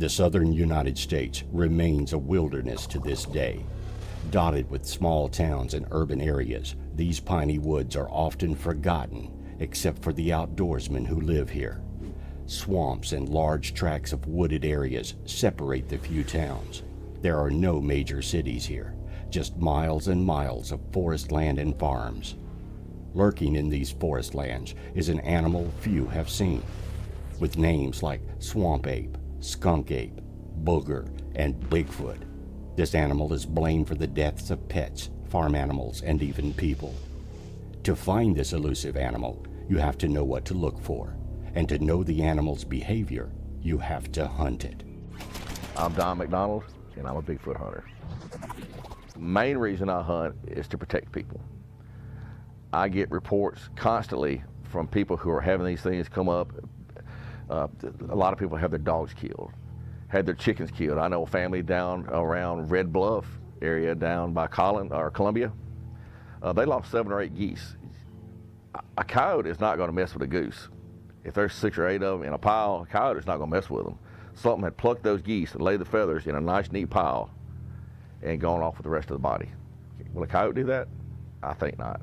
The southern United States remains a wilderness to this day. Dotted with small towns and urban areas, these piney woods are often forgotten except for the outdoorsmen who live here. Swamps and large tracts of wooded areas separate the few towns. There are no major cities here, just miles and miles of forest land and farms. Lurking in these forest lands is an animal few have seen, with names like swamp ape, skunk ape, booger, and Bigfoot. This animal is blamed for the deaths of pets, farm animals, and even people. To find this elusive animal, you have to know what to look for, and to know the animal's behavior, you have to hunt it. I'm Don McDonald, and I'm a Bigfoot hunter. The main reason I hunt is to protect people. I get reports constantly from people who are having these things come up. A lot of people have their dogs killed, had their chickens killed. I know a family down around Red Bluff area down by Columbia. They lost 7 or 8 geese. A coyote is not going to mess with a goose. If there's 6 or 8 of them in a pile, a coyote is not going to mess with them. Something had plucked those geese and laid the feathers in a nice, neat pile and gone off with the rest of the body. Will a coyote do that? I think not.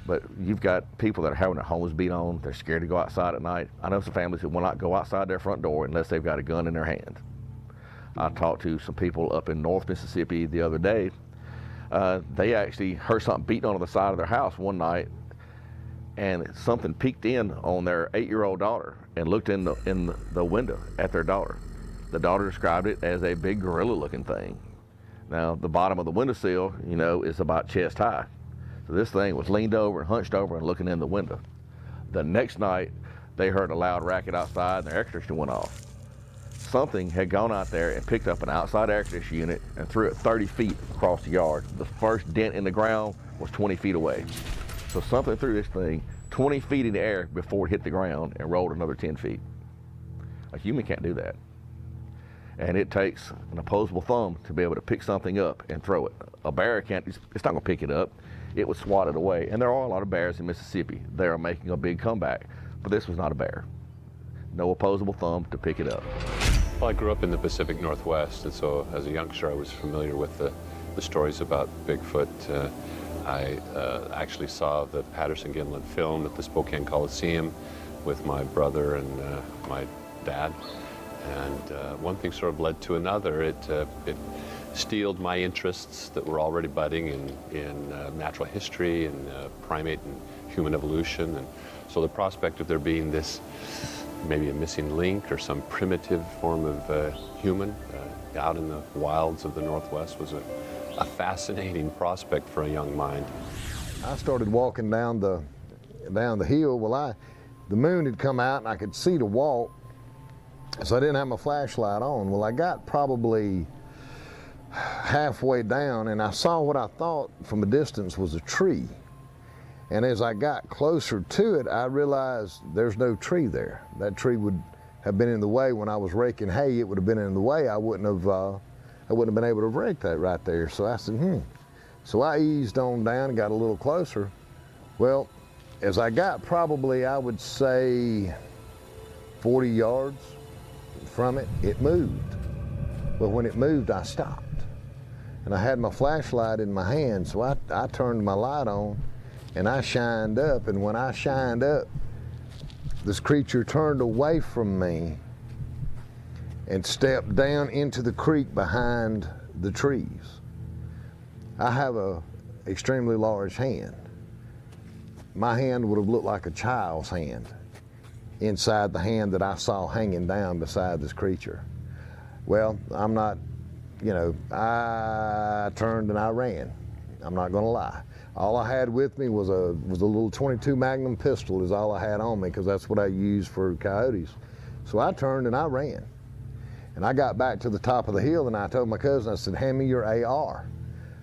But you've got people that are having their homes beat on. They're scared to go outside at night. I know some families who will not go outside their front door unless they've got a gun in their hand. I talked to some people up in North Mississippi the other day. They actually heard something beating on the side of their house one night, and something peeked in on their 8-year-old daughter and looked in the window at their daughter. The daughter described it as a big gorilla-looking thing. Now, the bottom of the windowsill, is about chest high. So this thing was leaned over and hunched over and looking in the window. The next night, they heard a loud racket outside and their air conditioner went off. Something had gone out there and picked up an outside air conditioner unit and threw it 30 feet across the yard. The first dent in the ground was 20 feet away. So something threw this thing 20 feet in the air before it hit the ground and rolled another 10 feet. A human can't do that. And it takes an opposable thumb to be able to pick something up and throw it. A bear can't, it's not gonna pick it up. It was swatted away. And there are a lot of bears in Mississippi. They are making a big comeback, but this was not a bear. No opposable thumb to pick it up. Well, I grew up in the Pacific Northwest, and so as a youngster I was familiar with the stories about Bigfoot. I actually saw the Patterson-Gimlin film at the Spokane Coliseum with my brother and my dad. And one thing sort of led to another. It steeled my interests that were already budding in natural history and primate and human evolution. And so the prospect of there being this maybe a missing link or some primitive form of human out in the wilds of the Northwest was a fascinating prospect for a young mind. I started walking down the hill. Well, the moon had come out and I could see to walk, so I didn't have my flashlight on. Well, I got probably halfway down and I saw what I thought from a distance was a tree. And as I got closer to it, I realized there's no tree there. That tree would have been in the way when I was raking hay. It would have been in the way. I wouldn't have been able to rake that right there. So I said, So I eased on down and got a little closer. Well, as I got probably, I would say 40 yards from it, it moved. But when it moved, I stopped. And I had my flashlight in my hand, so I turned my light on and I shined up. And when I shined up, this creature turned away from me and stepped down into the creek behind the trees. I have a extremely large hand. My hand would have looked like a child's hand inside the hand that I saw hanging down beside this creature. Well, I'm not, I turned and I ran. I'm not gonna lie. All I had with me was a little .22 Magnum pistol is all I had on me, because that's what I use for coyotes. So I turned and I ran. And I got back to the top of the hill and I told my cousin, I said, hand me your AR.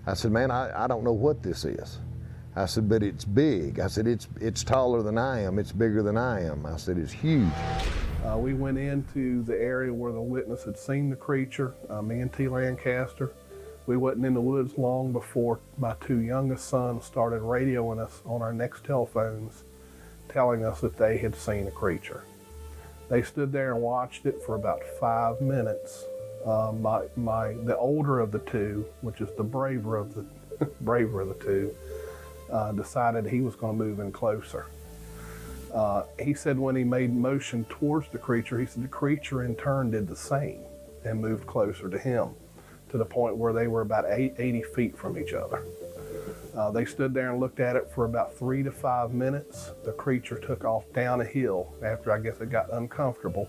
I said, man, I don't know what this is. I said, but it's big. I said, it's taller than I am. It's bigger than I am. I said, it's huge. We went into the area where the witness had seen the creature, me and T. Lancaster. We wasn't in the woods long before my 2 youngest sons started radioing us on our next telephones telling us that they had seen a creature. They stood there and watched it for about 5 minutes. The older of the two, which is the braver of the braver of the two, decided he was going to move in closer. He said when he made motion towards the creature, he said the creature in turn did the same and moved closer to him, to the point where they were about 80 feet from each other. They stood there and looked at it for about 3 to 5 minutes. The creature took off down a hill after, I guess, it got uncomfortable.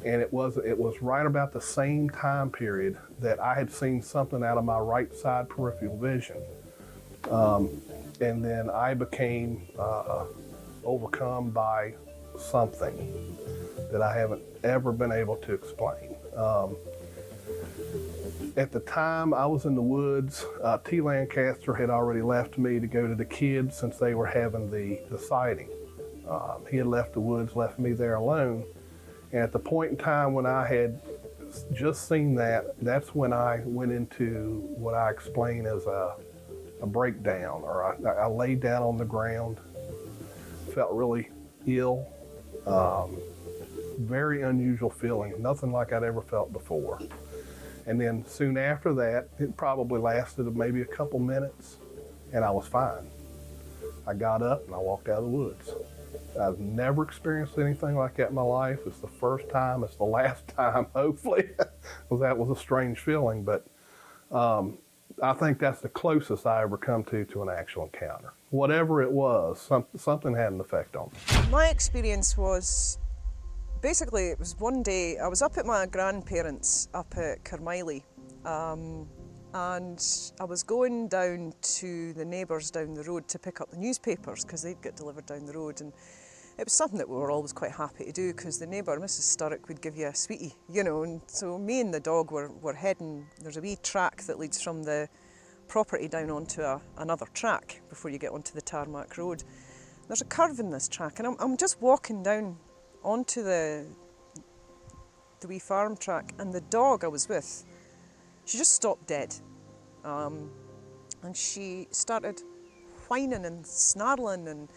And it was right about the same time period that I had seen something out of my right side peripheral vision. And then I became overcome by something that I haven't ever been able to explain. At the time I was in the woods, T. Lancaster had already left me to go to the kids since they were having the sighting. He had left the woods, left me there alone. And at the point in time when I had just seen that, that's when I went into what I explain as a breakdown, or I laid down on the ground, felt really ill, very unusual feeling, nothing like I'd ever felt before. And then soon after that, it probably lasted maybe a couple minutes, and I was fine. I got up and I walked out of the woods. I've never experienced anything like that in my life. It's the first time, it's the last time, hopefully. Well, that was a strange feeling, but I think that's the closest I ever come to an actual encounter. Whatever it was, something had an effect on me. My experience was, basically, it was one day, I was up at my grandparents' up at Carmiley, and I was going down to the neighbours down the road to pick up the newspapers because they'd get delivered down the road, and it was something that we were always quite happy to do because the neighbour, Mrs. Sturrock, would give you a sweetie, you know, and so me and the dog were heading, there's a wee track that leads from the property down onto another track before you get onto the tarmac road. There's a curve in this track, and I'm just walking down onto the wee farm track, and the dog I was with, she just stopped dead, and she started whining and snarling, and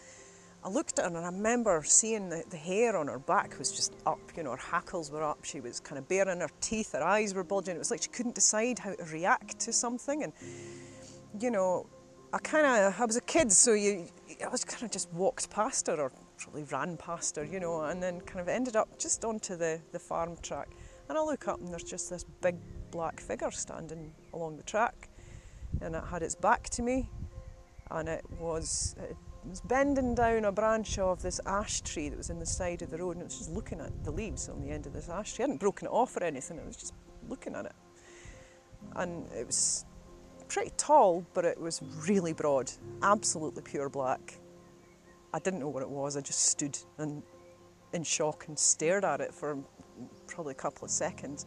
I looked at her and I remember seeing the hair on her back was just up, you know, her hackles were up, she was kind of baring her teeth, her eyes were bulging, it was like she couldn't decide how to react to something. And you know, I was a kid, so I was kind of just walked past her, or probably ran past her, you know, and then kind of ended up just onto the farm track. And I look up and there's just this big black figure standing along the track, and it had its back to me, and it was bending down a branch of this ash tree that was in the side of the road, and it was just looking at the leaves on the end of this ash tree. It hadn't broken it off or anything, it was just looking at it. And it was pretty tall, but it was really broad, absolutely pure black. I didn't know what it was, I just stood in shock and stared at it for probably a couple of seconds.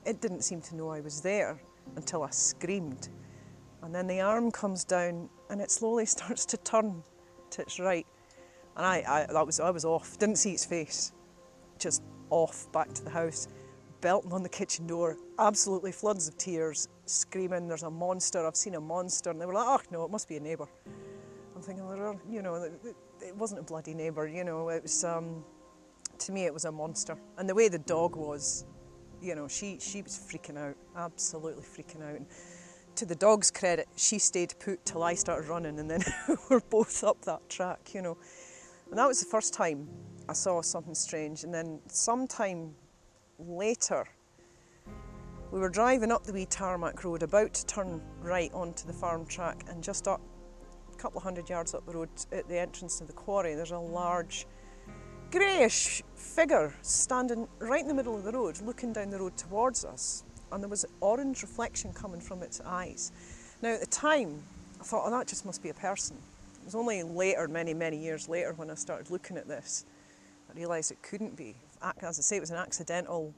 It didn't seem to know I was there until I screamed. And then the arm comes down and it slowly starts to turn to its right. And I was off, didn't see its face, just off back to the house, belting on the kitchen door, absolutely floods of tears, screaming, there's a monster, I've seen a monster. And they were like, oh no, it must be a neighbour. I'm thinking, well, you know, it wasn't a bloody neighbour, you know, it was, to me it was a monster. And the way the dog was, you know, she was freaking out, absolutely freaking out. And to the dog's credit, she stayed put till I started running, and then we're both up that track, you know. And that was the first time I saw something strange. And then sometime later, we were driving up the wee tarmac road, about to turn right onto the farm track, and just up a couple of 100 yards up the road at the entrance to the quarry, there's a large greyish figure standing right in the middle of the road, looking down the road towards us. And there was an orange reflection coming from its eyes. Now at the time, I thought, oh, that just must be a person. It was only later, many, many years later, when I started looking at this, I realised it couldn't be. As I say, it was an accidental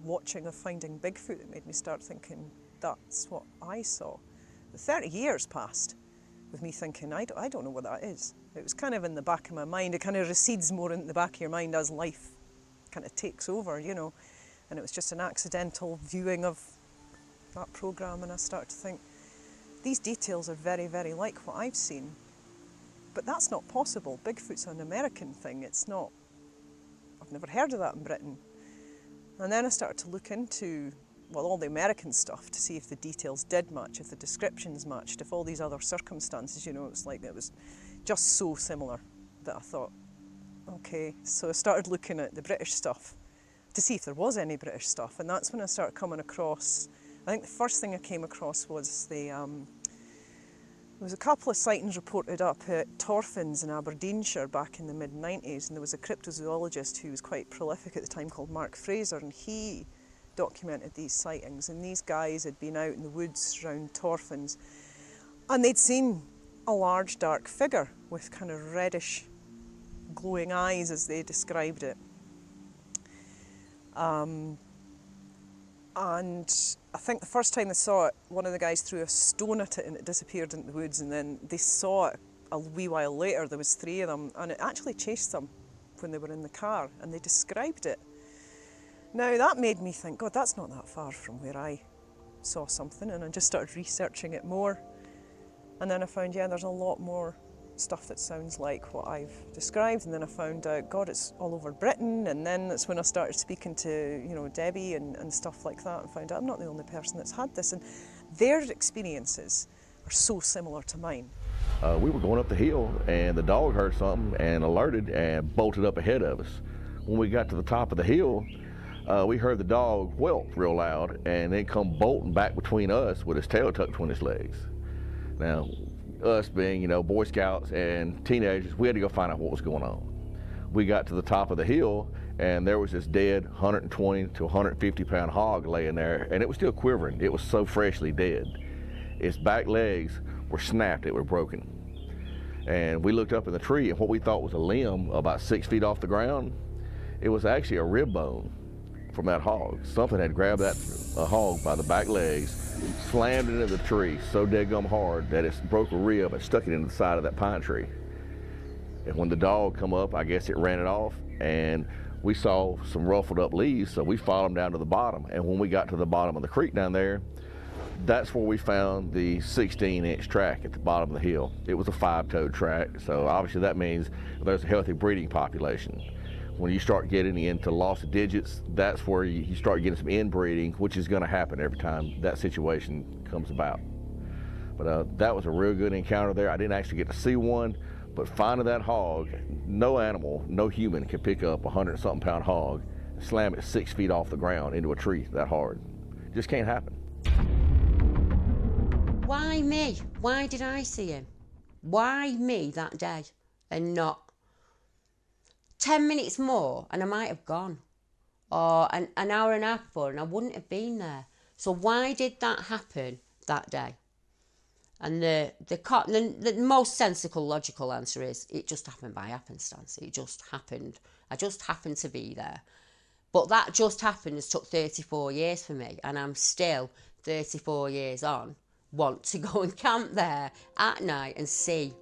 watching of Finding Bigfoot that made me start thinking, that's what I saw. The 30 years passed with me thinking, I don't know what that is. It was kind of in the back of my mind. It kind of recedes more in the back of your mind as life kind of takes over, you know. And it was just an accidental viewing of that programme, and I started to think, these details are very, very like what I've seen. but that's not possible. Bigfoot's an American thing. It's not, I've never heard of that in Britain. And then I started to look into, well, all the American stuff to see if the details did match, if the descriptions matched, if all these other circumstances, you know, it's like it was just so similar that I thought, okay. So I started looking at the British stuff to see if there was any British stuff, and that's when I started coming across, I think the first thing I came across was there was a couple of sightings reported up at Torfins in Aberdeenshire back in the mid-90s, and there was a cryptozoologist who was quite prolific at the time called Mark Fraser, and he documented these sightings, and these guys had been out in the woods around Torfins and they'd seen a large dark figure with kind of reddish glowing eyes, as they described it. And I think the first time they saw it, one of the guys threw a stone at it and it disappeared into the woods, and then they saw it a wee while later. There was 3 of them, and it actually chased them when they were in the car, and they described it. Now that made me think, God, that's not that far from where I saw something, and I just started researching it more. And then I found, yeah, there's a lot more stuff that sounds like what I've described, and then I found out, God, it's all over Britain, and then that's when I started speaking to, you know, Debbie and stuff like that, and found out I'm not the only person that's had this, and their experiences are so similar to mine. We were going up the hill, and the dog heard something and alerted and bolted up ahead of us. When we got to the top of the hill, we heard the dog whelp real loud and then come bolting back between us with his tail tucked between his legs. Now, us being, you know, Boy Scouts and teenagers, we had to go find out what was going on. We got to the top of the hill, and there was this dead 120 to 150 pound hog laying there, and it was still quivering. It was so freshly dead. Its back legs were snapped, it were broken. And we looked up in the tree, and what we thought was a limb about 6 feet off the ground, it was actually a rib bone from that hog. Something had grabbed that hog by the back legs, slammed it into the tree so dead-gum hard that it broke a rib and stuck it into the side of that pine tree. And when the dog come up, I guess it ran it off, and we saw some ruffled up leaves, so we followed them down to the bottom. And when we got to the bottom of the creek down there, that's where we found the 16-inch track at the bottom of the hill. It was a 5-toed track, so obviously that means there's a healthy breeding population. When you start getting into loss of digits, that's where you start getting some inbreeding, which is going to happen every time that situation comes about. But that was a real good encounter there. I didn't actually get to see one, but finding that hog, no animal, no human can pick up a 100-something pound hog and slam it 6 feet off the ground into a tree that hard. It just can't happen. Why me? Why did I see him? Why me that day and not 10 minutes more and I might have gone, or an hour and a half before and I wouldn't have been there? So why did that happen that day? And the most sensible, logical answer is it just happened by happenstance. It just happened. I just happened to be there. But that just happened has took 34 years for me, and I'm still 34 years on, want to go and camp there at night and see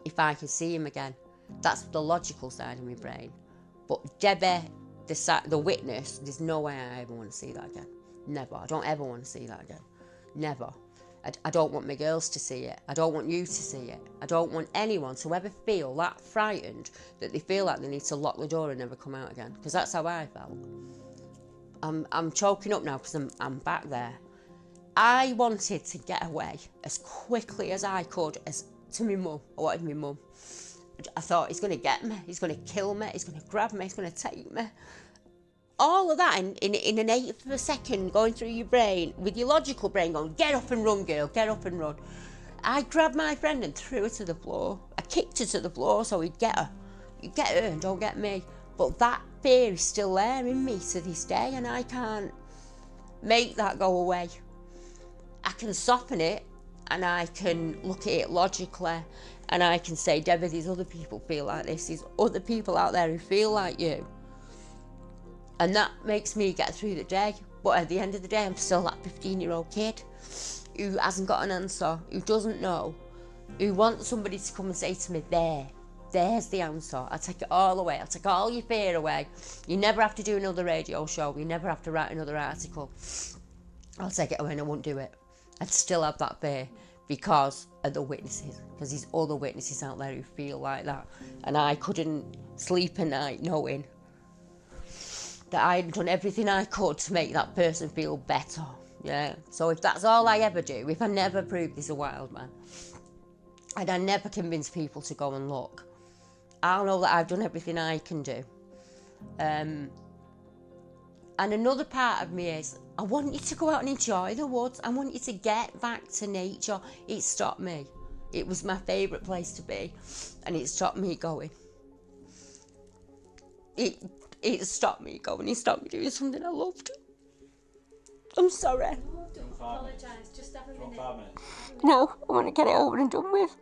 if I can see him again. That's the logical side of my brain. But Debbie, the witness, there's no way I ever want to see that again. Never. I don't ever want to see that again. Never. I don't want my girls to see it. I don't want you to see it. I don't want anyone to ever feel that frightened that they feel like they need to lock the door and never come out again. Because that's how I felt. I'm choking up now because I'm back there. I wanted to get away as quickly as I could to my mum. I wanted my mum. I thought, he's going to get me, he's going to kill me, he's going to grab me, he's going to take me. All of that in an eighth of a second going through your brain, with your logical brain going, get up and run, girl, get up and run. I grabbed my friend and threw her to the floor. I kicked her to the floor so he'd get her. You get her and don't get me. But that fear is still there in me to this day, and I can't make that go away. I can soften it, and I can look at it logically, and I can say, Debbie, these other people feel like this. There's other people out there who feel like you. And that makes me get through the day. But at the end of the day, I'm still that 15-year-old kid who hasn't got an answer, who doesn't know, who wants somebody to come and say to me, there's the answer. I'll take it all away. I'll take all your fear away. You never have to do another radio show. You never have to write another article. I'll take it away and I won't do it. I'd still have that fear because of the witnesses, because there's other witnesses out there who feel like that. And I couldn't sleep at night knowing that I had done everything I could to make that person feel better. Yeah. So if that's all I ever do, if I never prove this a wild man, and I never convince people to go and look, I'll know that I've done everything I can do. And another part of me is, I want you to go out and enjoy the woods. I want you to get back to nature. It stopped me. It was my favourite place to be, and it stopped me going. It stopped me going. It stopped me doing something I loved. I'm sorry. Don't apologise. Just have a minute. No, I want to get it over and done with.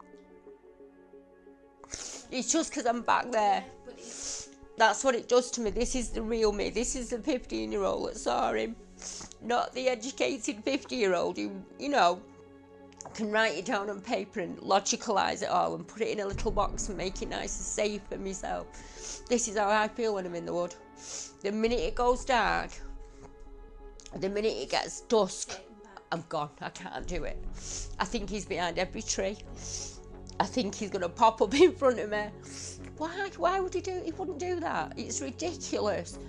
It's just because I'm back there. That's what it does to me. This is the real me. This is the 15-year-old that saw him. Not the educated 50-year-old who, you know, can write it down on paper and logicalise it all and put it in a little box and make it nice and safe for myself. This is how I feel when I'm in the wood. The minute it goes dark, the minute it gets dusk, I'm gone. I can't do it. I think he's behind every tree. I think he's going to pop up in front of me. Why would he do it? He wouldn't do that. It's ridiculous.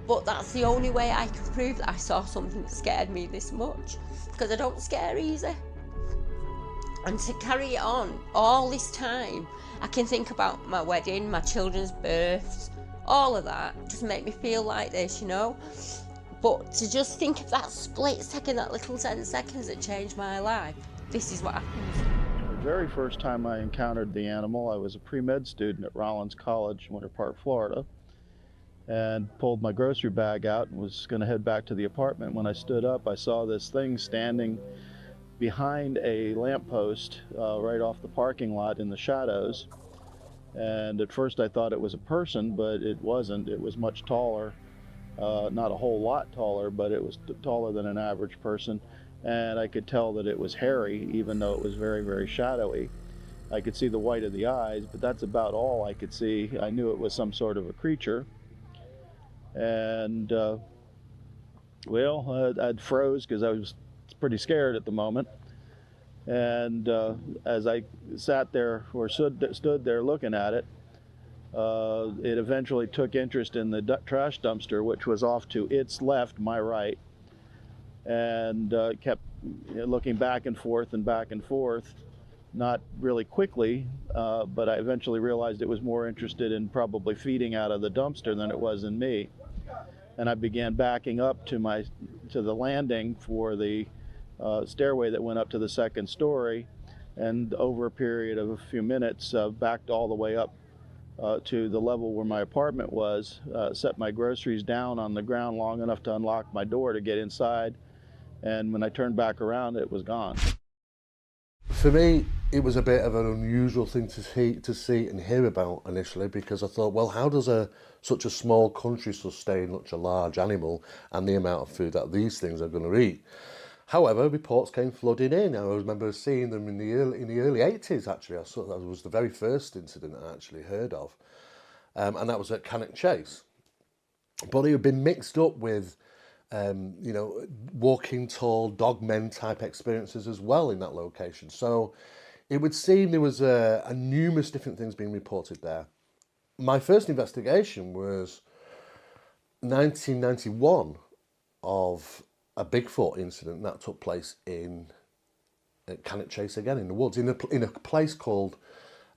But that's the only way I can prove that I saw something that scared me this much. Because I don't scare easy. And to carry it on all this time, I can think about my wedding, my children's births, all of that. Just make me feel like this, you know. But to just think of that split second, that little 10 seconds that changed my life, this is what happened. The very first time I encountered the animal, I was a pre-med student at Rollins College, Winter Park, Florida, and pulled my grocery bag out and was going to head back to the apartment. When I stood up, I saw this thing standing behind a lamppost right off the parking lot in the shadows. And at first I thought it was a person, but it wasn't. It was much taller, not a whole lot taller, but it was taller than an average person. And I could tell that it was hairy, even though it was very, very shadowy. I could see the white of the eyes, but that's about all I could see. I knew it was some sort of a creature. And, well, I'd froze because I was pretty scared at the moment. And as I sat there or stood there looking at it, it eventually took interest in the trash dumpster, which was off to its left, my right, and kept looking back and forth, not really quickly, but I eventually realized it was more interested in probably feeding out of the dumpster than it was in me. And I began backing up to the landing for the stairway that went up to the second story, and over a period of a few minutes backed all the way up to the level where my apartment was, set my groceries down on the ground long enough to unlock my door to get inside, and when I turned back around, it was gone. For me, it was a bit of an unusual thing to see and hear about initially, because I thought, well, how does such a small country sustain such a large animal and the amount of food that these things are going to eat? However, reports came flooding in. I remember seeing them in the early 80s, actually. I saw that was the very first incident I actually heard of. And that was at Cannock Chase. But it had been mixed up with, walking tall dogmen type experiences as well in that location. So it would seem there was a numerous different things being reported there. My first investigation was 1991 of a Bigfoot incident that took place at Cannock Chase again, in the woods, in a place called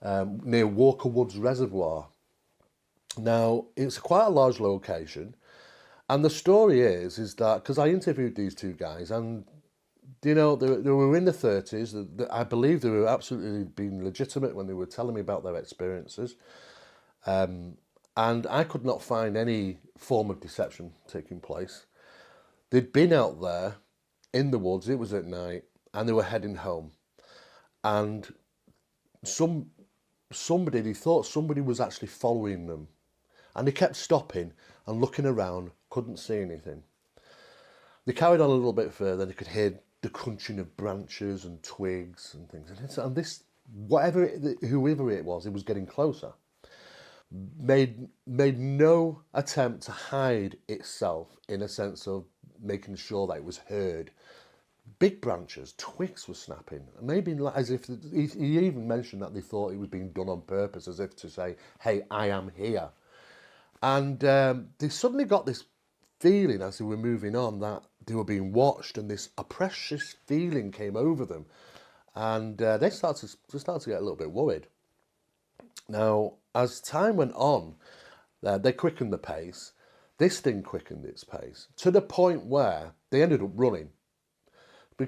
near Walker Woods Reservoir. Now, it's quite a large location, and the story is that, because I interviewed these two guys, and they were in the 30s, I believe they were absolutely being legitimate when they were telling me about their experiences, and I could not find any form of deception taking place. They'd been out there in the woods, it was at night, and they were heading home. And they thought somebody was actually following them. And they kept stopping and looking around, couldn't see anything. They carried on a little bit further, they could hear the crunching of branches and twigs and things. And this, whoever it was getting closer. Made no attempt to hide itself in a sense of making sure that it was heard. big branches, twigs were snapping, maybe as if, he even mentioned that they thought it was being done on purpose, as if to say, hey, I am here. And they suddenly got this feeling as they were moving on that they were being watched, and this oppressive feeling came over them. And they started to get a little bit worried. Now, as time went on, they quickened the pace. This thing quickened its pace to the point where they ended up running.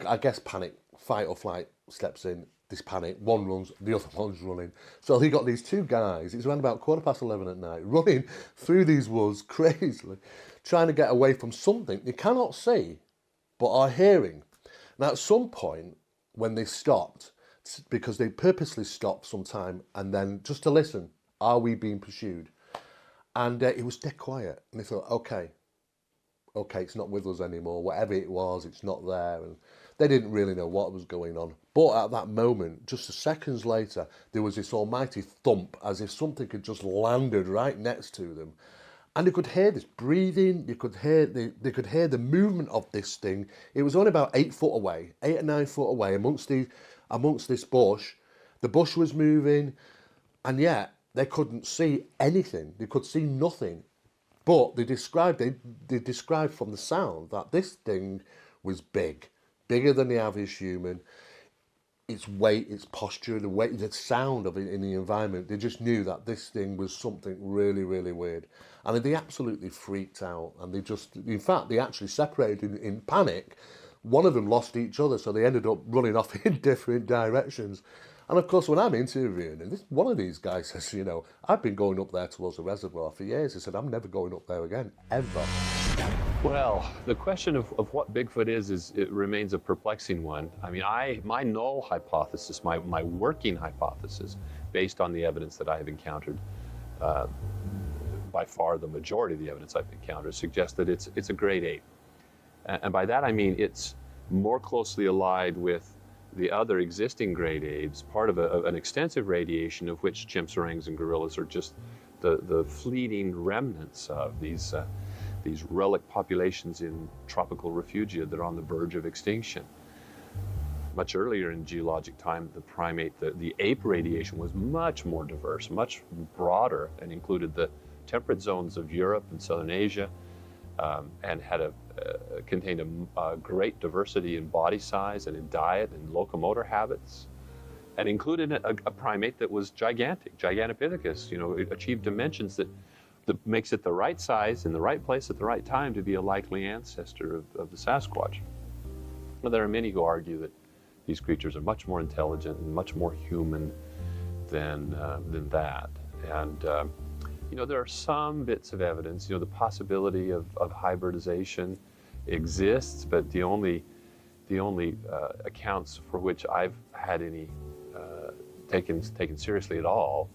I guess panic, fight or flight steps in, this panic, one runs, the other one's running. So they got these two guys, it's around about 11:15 at night, running through these woods crazily, trying to get away from something they cannot see, but are hearing. Now at some point, when they stopped, because they purposely stopped sometime, and then just to listen, are we being pursued? And it was dead quiet, and they thought, okay, it's not with us anymore, whatever it was, it's not there. And they didn't really know what was going on. But at that moment, just seconds later, there was this almighty thump, as if something had just landed right next to them. And they could hear this breathing, they could hear the movement of this thing. It was only about 8 foot away, 8 or 9 foot away, amongst this bush. The bush was moving, and yet they couldn't see anything. They could see nothing. But they described from the sound that this thing was bigger than the average human. Its weight, its posture, the sound of it in the environment, they just knew that this thing was something really, really weird. And they absolutely freaked out. And in fact, they actually separated in panic. One of them lost each other, so they ended up running off in different directions. And of course, when I'm interviewing, and one of these guys says, I've been going up there towards the reservoir for years. He said, I'm never going up there again, ever. Well, the question of what Bigfoot is it remains a perplexing one. I mean, my null hypothesis, my working hypothesis, based on the evidence that I have encountered, by far the majority of the evidence I've encountered, suggests that it's a great ape. And by that I mean it's more closely allied with the other existing great apes, part of an extensive radiation of which chimps, orangs, and gorillas are just the fleeting remnants of these relic populations in tropical refugia that are on the verge of extinction. Much earlier in geologic time, the ape radiation was much more diverse, much broader, and included the temperate zones of Europe and Southern Asia, and contained a great diversity in body size and in diet and locomotor habits, and included a primate that was gigantic, Gigantopithecus. It achieved dimensions that makes it the right size in the right place at the right time to be a likely ancestor of the Sasquatch. Well, there are many who argue that these creatures are much more intelligent and much more human than that. And there are some bits of evidence. The possibility of hybridization exists, but the only accounts for which I've had any taken seriously at all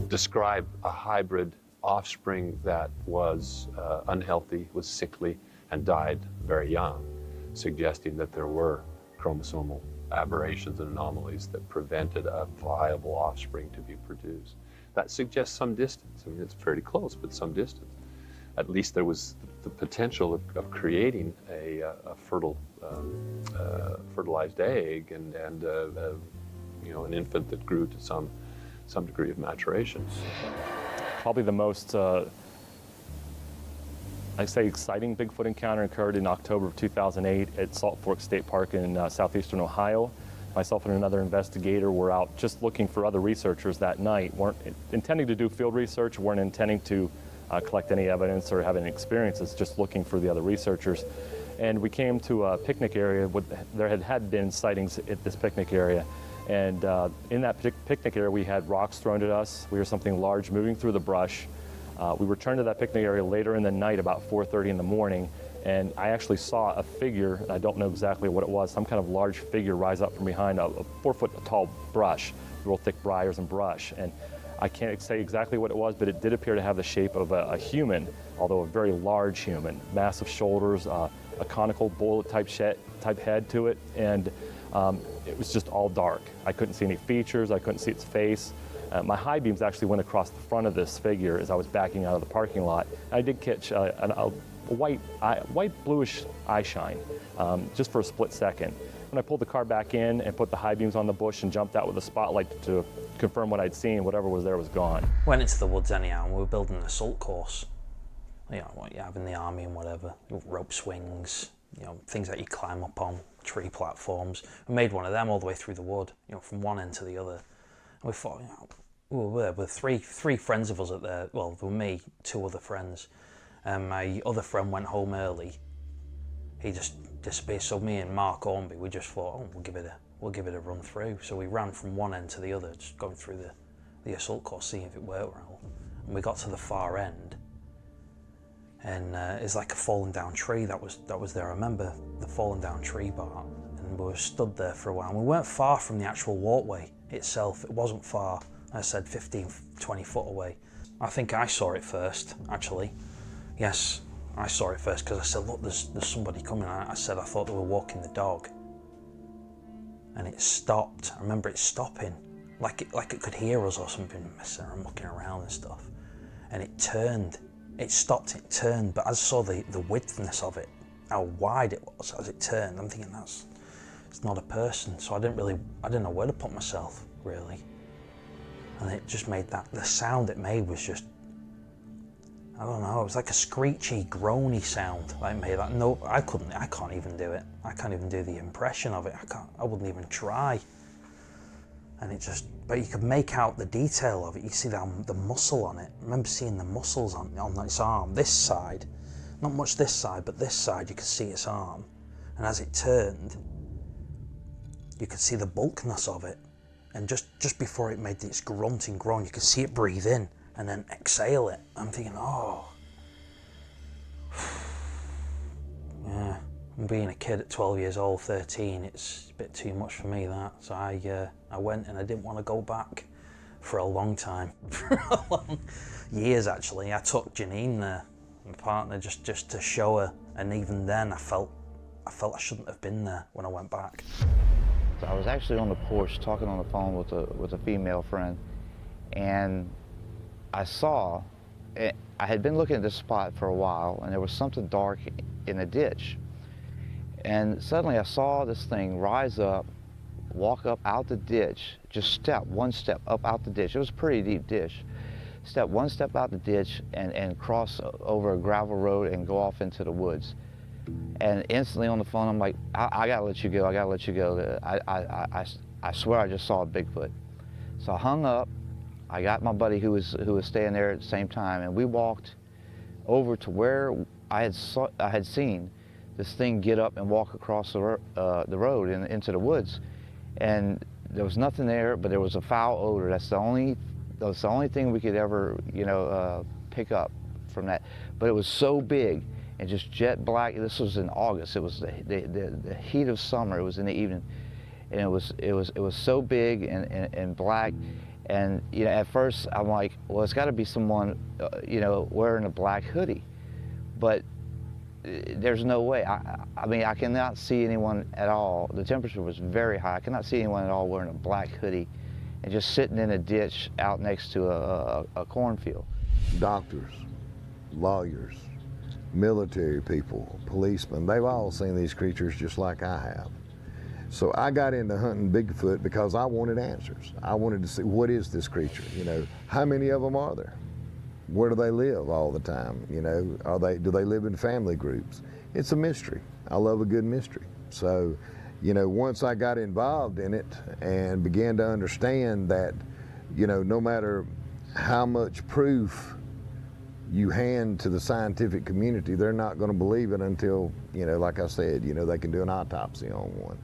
describe a hybrid offspring that was unhealthy, was sickly, and died very young, suggesting that there were chromosomal aberrations and anomalies that prevented a viable offspring to be produced. That suggests some distance. I mean, it's fairly close, but some distance. At least there was the potential of creating a fertilized egg and an infant that grew to some degree of maturation. Probably the most, I'd say, exciting Bigfoot encounter occurred in October of 2008 at Salt Fork State Park in southeastern Ohio. Myself and another investigator were out just looking for other researchers that night. Weren't intending to do field research, weren't intending to collect any evidence or have any experiences, just looking for the other researchers. And we came to a picnic area. There had been sightings at this picnic area. And in that picnic area, we had rocks thrown at us. We heard something large moving through the brush. We returned to that picnic area later in the night, about 4:30 in the morning, and I actually saw a figure, I don't know exactly what it was, some kind of large figure rise up from behind a 4-foot tall brush, real thick briars and brush. And I can't say exactly what it was, but it did appear to have the shape of a human, although a very large human, massive shoulders, a conical bullet type head to it, and it was just all dark. I couldn't see any features, I couldn't see its face. My high beams actually went across the front of this figure as I was backing out of the parking lot. I did catch a white bluish eye shine, just for a split second. When I pulled the car back in and put the high beams on the bush and jumped out with a spotlight to confirm what I'd seen, whatever was there was gone. Went into the woods anyhow, and we were building an assault course. You know, what you have in the army and whatever, rope swings, you know, things that you climb up on, tree platforms. We made one of them all the way through the wood, you know, from one end to the other. And we thought, you know, we were with three friends of us at there. Well, there were me, two other friends. My other friend went home early. He just disappeared. So me and Mark Ormby, we just thought, oh, we'll give it a run through. So we ran from one end to the other, just going through the assault course, seeing if it worked well. And we got to the far end, and it's like a fallen down tree that was there. I remember the fallen down tree bark, and we were stood there for a while. And we weren't far from the actual walkway itself. It wasn't far. I said 15, 20 foot away. I think I saw it first, actually. Yes, I saw it first because I said, look, there's somebody coming. I said I thought they were walking the dog. And it stopped. I remember it stopping, like it could hear us or something, messing around, mucking around and stuff. And it turned. It stopped, it turned, but as I saw the widthness of it, how wide it was as it turned, I'm thinking it's not a person. So I didn't know where to put myself, really. And it just made the sound it made was just, I don't know, it was like a screechy, groany sound that it made. No, I can't even do it. I can't even do the impression of it. I wouldn't even try. And it just, but you could make out the detail of it. You see the muscle on it. I remember seeing the muscles on its arm, this side. Not much this side, but this side you could see its arm. And as it turned, you could see the bulkiness of it. And just before it made its grunting groan, you could see it breathe in and then exhale it. I'm thinking, oh. Yeah, and being a kid at 12 years old, 13, it's a bit too much for me, that. So I went, and I didn't want to go back for a long time. Years, actually. I took Janine there, my partner, just to show her. And even then, I felt I shouldn't have been there when I went back. I was actually on the porch talking on the phone with a female friend, and I saw, I had been looking at this spot for a while, and there was something dark in the ditch. And suddenly I saw this thing rise up, walk up out the ditch, just one step up out the ditch. It was a pretty deep ditch. One step out the ditch and cross over a gravel road and go off into the woods. And instantly on the phone, I'm like, I gotta let you go, I gotta let you go. I swear I just saw a Bigfoot. So I hung up, I got my buddy who was staying there at the same time, and we walked over to where I had seen this thing get up and walk across the road and into the woods. And there was nothing there, but there was a foul odor. That's the only thing we could ever, pick up from that. But it was so big and just jet black. This was in August. It was the heat of summer. It was in the evening, and it was so big and black. And at first I'm like, well, it's got to be someone, wearing a black hoodie, but there's no way. I mean, I cannot see anyone at all. The temperature was very high. I cannot see anyone at all wearing a black hoodie and just sitting in a ditch out next to a cornfield. Doctors, lawyers, military people, policemen, they've all seen these creatures just like I have. So I got into hunting Bigfoot because I wanted answers. I wanted to see, what is this creature? How many of them are there? Where do they live all the time? Do they live in family groups? It's a mystery. I love a good mystery. So, once I got involved in it and began to understand that, no matter how much proof you hand to the scientific community, they're not going to believe it until, like I said, they can do an autopsy on one.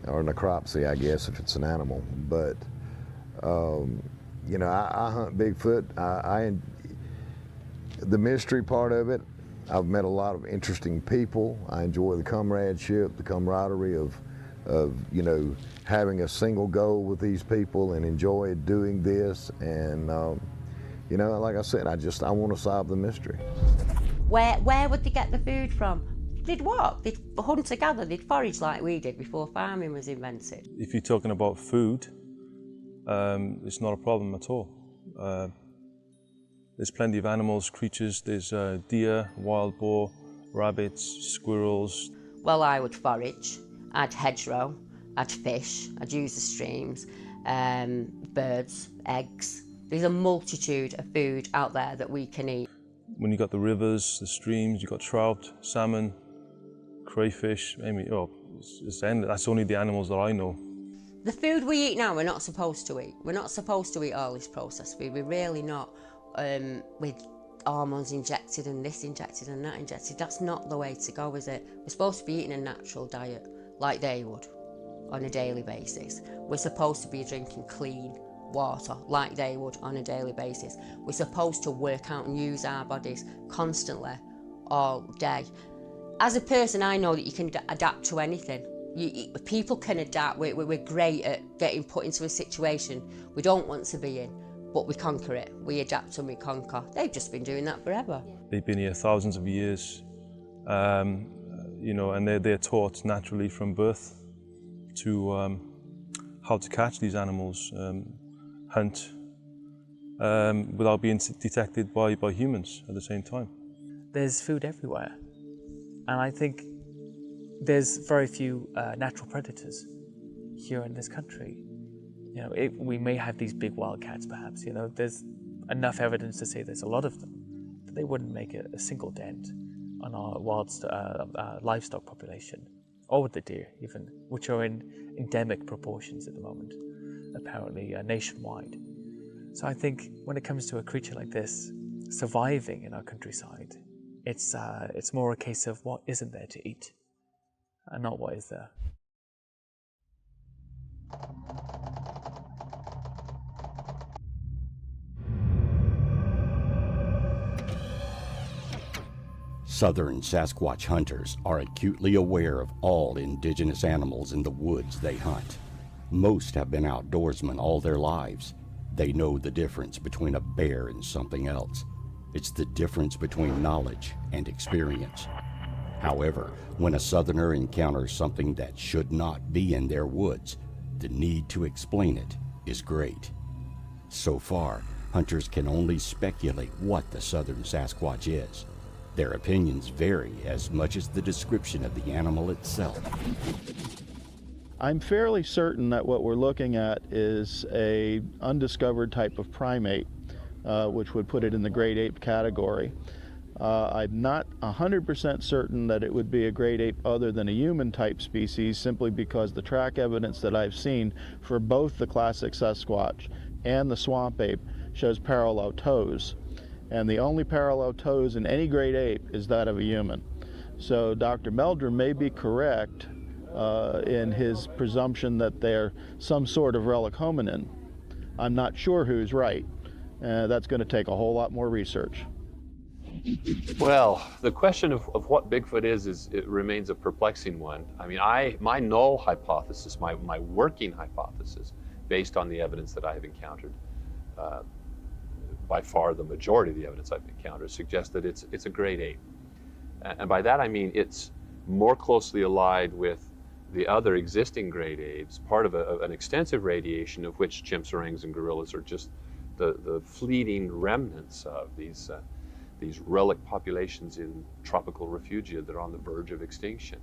Or a necropsy, I guess, if it's an animal. But, I hunt Bigfoot. The mystery part of it, I've met a lot of interesting people. I enjoy the comradeship, the camaraderie of having a single goal with these people and enjoy doing this. And, like I said, I want to solve the mystery. Where would they get the food from? They'd walk, they'd hunt together, they'd forage like we did before farming was invented. If you're talking about food, it's not a problem at all. There's plenty of animals, creatures. There's deer, wild boar, rabbits, squirrels. Well, I would forage, I'd hedgerow, I'd fish, I'd use the streams, birds, eggs. There's a multitude of food out there that we can eat. When you've got the rivers, the streams, you've got trout, salmon, crayfish, it's endless. That's only the animals that I know. The food we eat now, we're not supposed to eat. We're not supposed to eat all this processed food. We're really not, with hormones injected and this injected and that injected. That's not the way to go, is it? We're supposed to be eating a natural diet like they would on a daily basis. We're supposed to be drinking clean water like they would on a daily basis. We're supposed to work out and use our bodies constantly all day. As a person, I know that you can adapt to anything. People can adapt. We're great at getting put into a situation we don't want to be in, but we conquer it. We adapt and we conquer. They've just been doing that forever. They've been here thousands of years, and they're taught naturally from birth to how to catch these animals, hunt, without being detected by humans at the same time. There's food everywhere, and I think there's very few natural predators here in this country. We may have these big wildcats, perhaps. There's enough evidence to say there's a lot of them, but they wouldn't make a single dent on our livestock population, or with the deer, even, which are in endemic proportions at the moment, apparently nationwide. So I think when it comes to a creature like this surviving in our countryside, it's more a case of what isn't there to eat, and not what is there. Southern Sasquatch hunters are acutely aware of all indigenous animals in the woods they hunt. Most have been outdoorsmen all their lives. They know the difference between a bear and something else. It's the difference between knowledge and experience. However, when a Southerner encounters something that should not be in their woods, the need to explain it is great. So far, hunters can only speculate what the Southern Sasquatch is. Their opinions vary as much as the description of the animal itself. I'm fairly certain that what we're looking at is a undiscovered type of primate, which would put it in the great ape category. I'm not 100% certain that it would be a great ape other than a human type species, simply because the track evidence that I've seen for both the classic Sasquatch and the swamp ape shows parallel toes. And the only parallel toes in any great ape is that of a human. So Dr. Meldrum may be correct in his presumption that they're some sort of relic hominin. I'm not sure who's right. That's going to take a whole lot more research. Well, the question of what Bigfoot is it remains a perplexing one. I mean, my null hypothesis, my working hypothesis, based on the evidence that I have encountered, by far the majority of the evidence I've encountered, suggests that it's a great ape. And by that I mean it's more closely allied with the other existing great apes, part of an extensive radiation of which chimps, orangs, and gorillas are just the fleeting remnants of these relic populations in tropical refugia that are on the verge of extinction.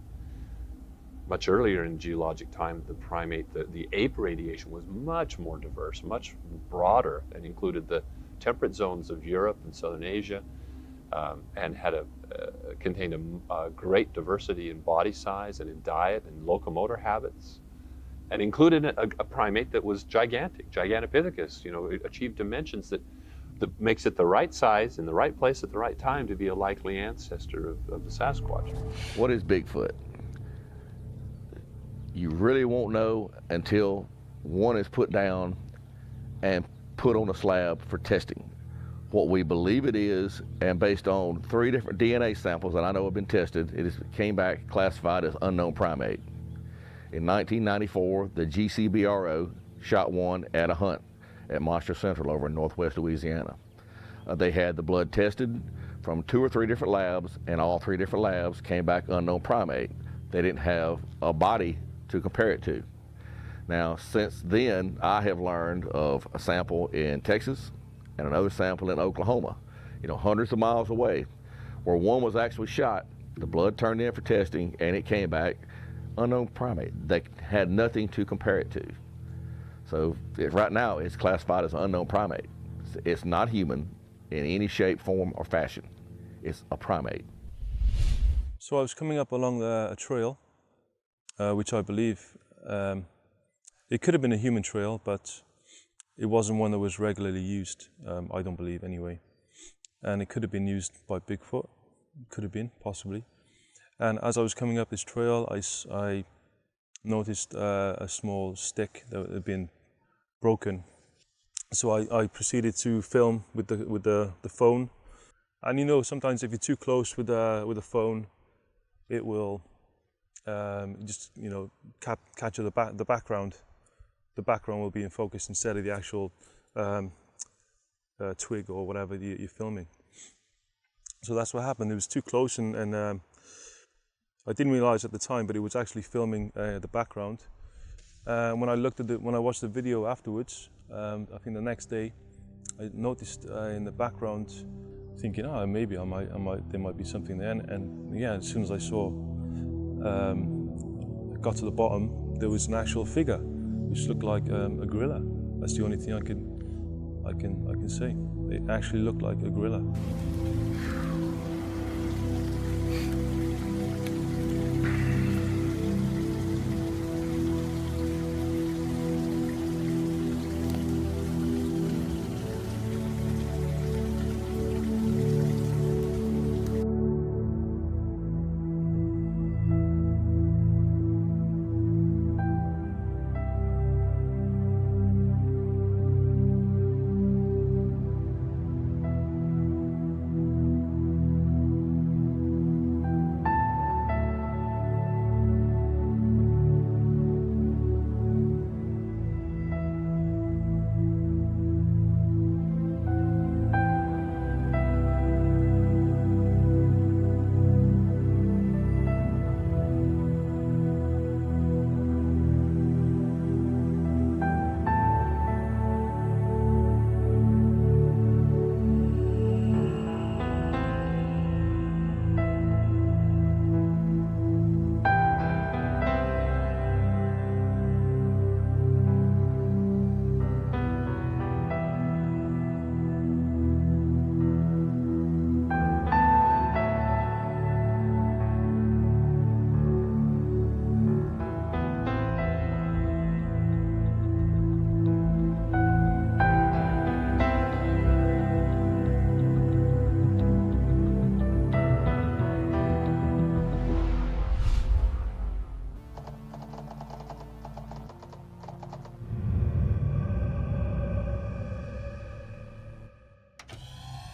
Much earlier in geologic time, the primate, the ape radiation was much more diverse, much broader, and included the temperate zones of Europe and Southern Asia, and had contained a great diversity in body size and in diet and locomotor habits, and included a primate that was gigantic, Gigantopithecus, it achieved dimensions that makes it the right size in the right place at the right time to be a likely ancestor of the Sasquatch. What is Bigfoot? You really won't know until one is put down and put on a slab for testing. What we believe it is, and based on 3 different DNA samples that I know have been tested, it came back classified as unknown primate. In 1994, the GCBRO shot one at a hunt at Monster Central over in northwest Louisiana. They had the blood tested from 2 or 3 different labs, and all 3 different labs came back unknown primate. They didn't have a body to compare it to. Now, since then, I have learned of a sample in Texas and another sample in Oklahoma, hundreds of miles away, where one was actually shot. The blood turned in for testing, and it came back unknown primate. They had nothing to compare it to. So right now, it's classified as an unknown primate. It's not human in any shape, form, or fashion. It's a primate. So I was coming up along a trail, which I believe, it could have been a human trail, but it wasn't one that was regularly used, I don't believe anyway. And it could have been used by Bigfoot, could have been, possibly. And as I was coming up this trail, I noticed a small stick that had been broken. So I proceeded to film with the phone. And sometimes if you're too close with the phone, it will just capture the background. The background will be in focus instead of the actual twig or whatever you're filming. So that's what happened. It was too close, and I didn't realize at the time, but it was actually filming the background. When I watched the video afterwards, I think the next day, I noticed in the background, thinking, maybe there might be something there. And yeah, as soon as I got to the bottom, there was an actual figure, which looked like a gorilla. That's the only thing I can say. It actually looked like a gorilla.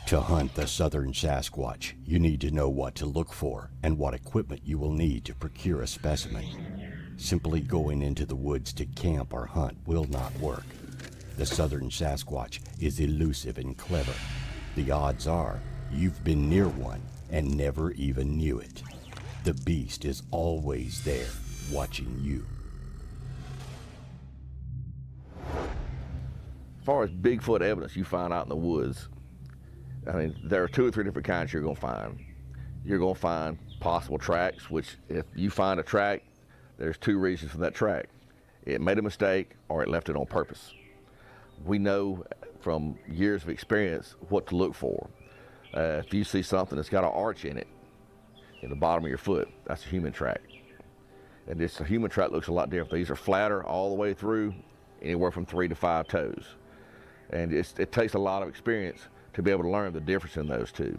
To hunt the southern Sasquatch, you need to know what to look for and what equipment you will need to procure a specimen. Simply going into the woods to camp or hunt will not work. The southern Sasquatch is elusive and clever. The odds are you've been near one and never even knew it. The beast is always there, watching you. As far as Bigfoot evidence you find out in the woods, there are 2 or 3 different kinds you're going to find. You're going to find possible tracks, which if you find a track, there's 2 reasons for that track. It made a mistake or it left it on purpose. We know from years of experience what to look for. If you see something that's got an arch in it, in the bottom of your foot, that's a human track. And a human track looks a lot different. These are flatter all the way through, anywhere from 3 to 5 toes. And it takes a lot of experience to be able to learn the difference in those 2.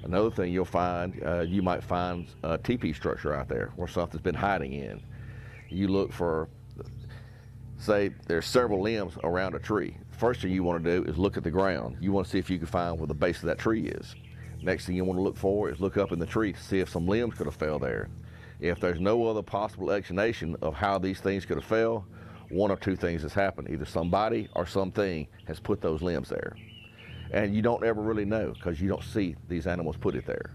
Another thing you'll find, you might find a teepee structure out there where something's been hiding in. You look for, say there's several limbs around a tree. First thing you want to do is look at the ground. You want to see if you can find where the base of that tree is. Next thing you want to look for is look up in the tree to see if some limbs could have fell there. If there's no other possible explanation of how these things could have fell, one of 2 things has happened. Either somebody or something has put those limbs there. And you don't ever really know because you don't see these animals put it there.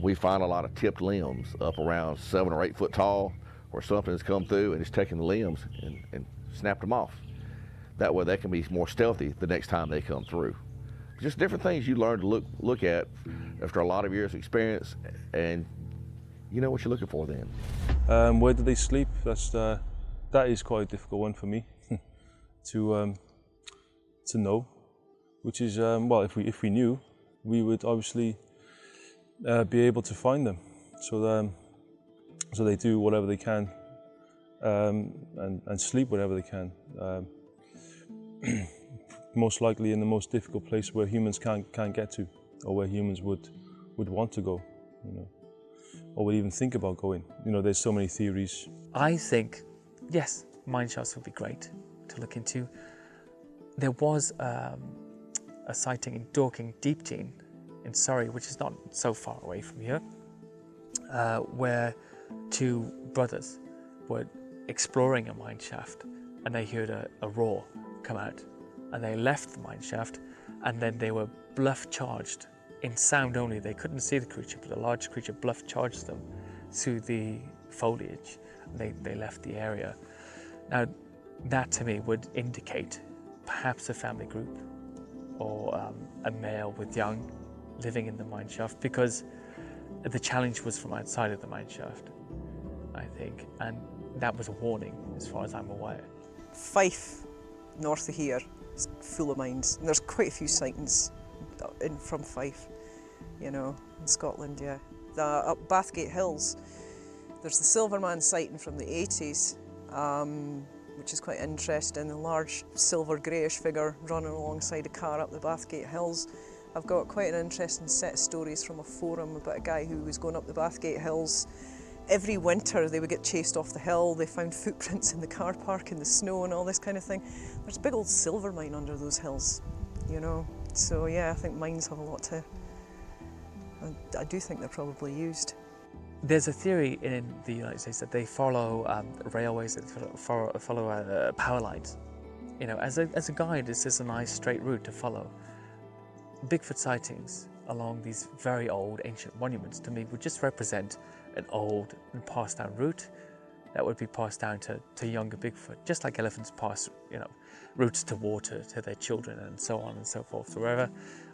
We find a lot of tipped limbs up around 7 or 8 foot tall where something has come through and it's taken the limbs and snapped them off. That way they can be more stealthy the next time they come through. Just different things you learn to look at after a lot of years of experience, and you know what you're looking for then. Where do they sleep? That is quite a difficult one for me to know. Which is well, if we knew, we would obviously be able to find them. So they do whatever they can and sleep whatever they can. Most likely in the most difficult place where humans can't get to, or where humans would want to go, you know, or would even think about going. You know, there's so many theories. I think, yes, mine shafts would be great to look into. There was a sighting in Dorking Deepdene in Surrey, which is not so far away from here, where two brothers were exploring a mine shaft and they heard a roar come out, and they left the mine shaft, and then they were bluff charged in sound only. They couldn't see the creature, but a large creature bluff charged them through the foliage. They left the area. Now, that to me would indicate perhaps a family group or a male with young living in the mine shaft, because the challenge was from outside of the mine shaft, I think, and that was a warning as far as I'm aware. Fife, north of here, is full of mines, and there's quite a few sightings from Fife, you know, in Scotland, yeah. Up Bathgate Hills, there's the Silverman sighting from the 80s, which is quite interesting, a large silver greyish figure running alongside a car up the Bathgate Hills. I've got quite an interesting set of stories from a forum about a guy who was going up the Bathgate Hills. Every winter they would get chased off the hill, they found footprints in the car park in the snow and all this kind of thing. There's a big old silver mine under those hills, you know. So yeah, I think mines have a lot to... I do think they're probably used. There's a theory in the United States that they follow railways, that follow power lines. You know, as a guide, this is a nice straight route to follow. Bigfoot sightings along these very old ancient monuments to me would just represent an old and passed down route that would be passed down to younger Bigfoot, just like elephants pass, you know, routes to water to their children and so on and so forth forever.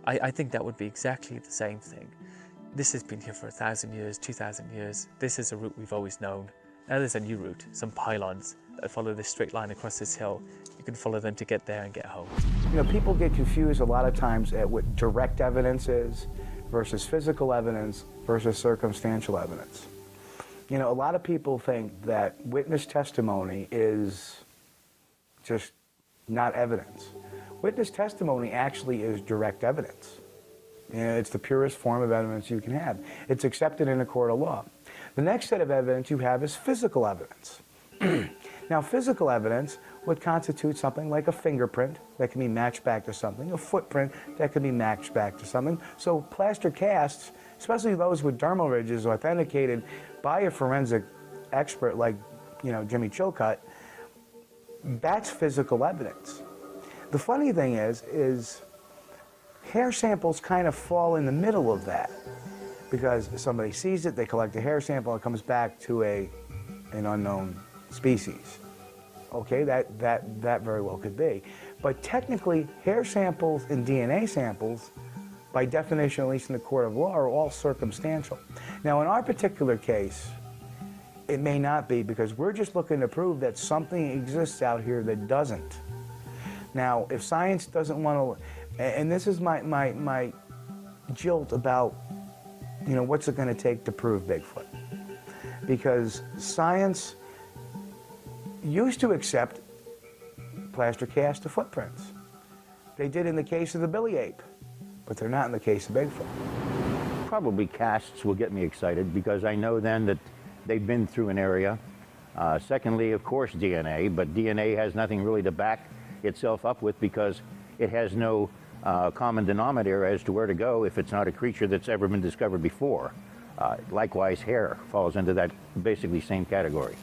I think that would be exactly the same thing. This has been here for 1,000 years, 2,000 years. This is a route we've always known. Now there's a new route, some pylons that follow this straight line across this hill. You can follow them to get there and get home. You know, people get confused a lot of times at what direct evidence is versus physical evidence versus circumstantial evidence. You know, a lot of people think that witness testimony is just not evidence. Witness testimony actually is direct evidence. You know, it's the purest form of evidence you can have. It's accepted in a court of law. The next set of evidence you have is physical evidence. Now, physical evidence would constitute something like a fingerprint that can be matched back to something, a footprint that can be matched back to something. So plaster casts, especially those with dermal ridges authenticated by a forensic expert like, you know, Jimmy Chilcutt, that's physical evidence. The funny thing is hair samples kind of fall in the middle of that, because somebody sees it, they collect a hair sample, it comes back to an unknown species. Okay, that very well could be. But technically, hair samples and DNA samples, by definition, at least in the court of law, are all circumstantial. Now, in our particular case, it may not be, because we're just looking to prove that something exists out here that doesn't. Now, if science doesn't want to, and this is my jilt about, you know, what's it going to take to prove Bigfoot? Because science used to accept plaster cast of footprints. They did in the case of the Billy Ape, but they're not in the case of Bigfoot. Probably casts will get me excited, because I know then that they've been through an area. Secondly, of course, DNA, but DNA has nothing really to back itself up with, because it has no common denominator as to where to go if it's not a creature that's ever been discovered before. Likewise, hair falls into that basically same category.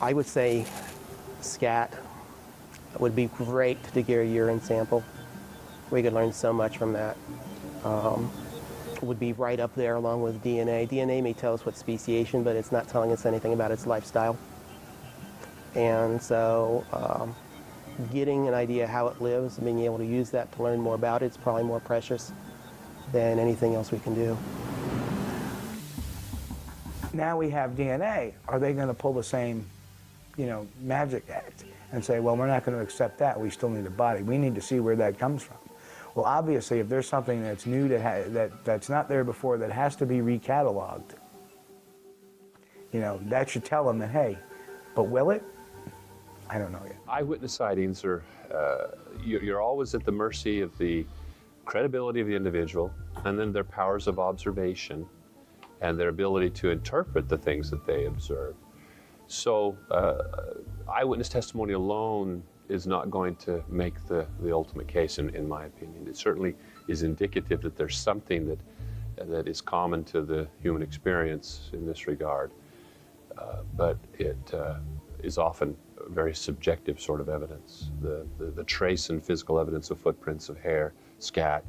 I would say scat would be great to get a urine sample. We could learn so much from that. Would be right up there along with DNA. DNA may tell us what speciation, but it's not telling us anything about its lifestyle. And so getting an idea how it lives and being able to use that to learn more about it is probably more precious than anything else we can do. Now we have DNA. Are they going to pull the same, magic act and say, well, we're not going to accept that. We still need a body. We need to see where that comes from. Well, obviously, if there's something that's new that's not there before that has to be recatalogued, that should tell them that, hey, but will it? I don't know yet. Eyewitness sightings are, you're always at the mercy of the credibility of the individual, and then their powers of observation and their ability to interpret the things that they observe. So eyewitness testimony alone is not going to make the ultimate case, in my opinion. It certainly is indicative that there's something that is common to the human experience in this regard, but it is often very subjective sort of evidence. The trace and physical evidence of footprints of hair, scat,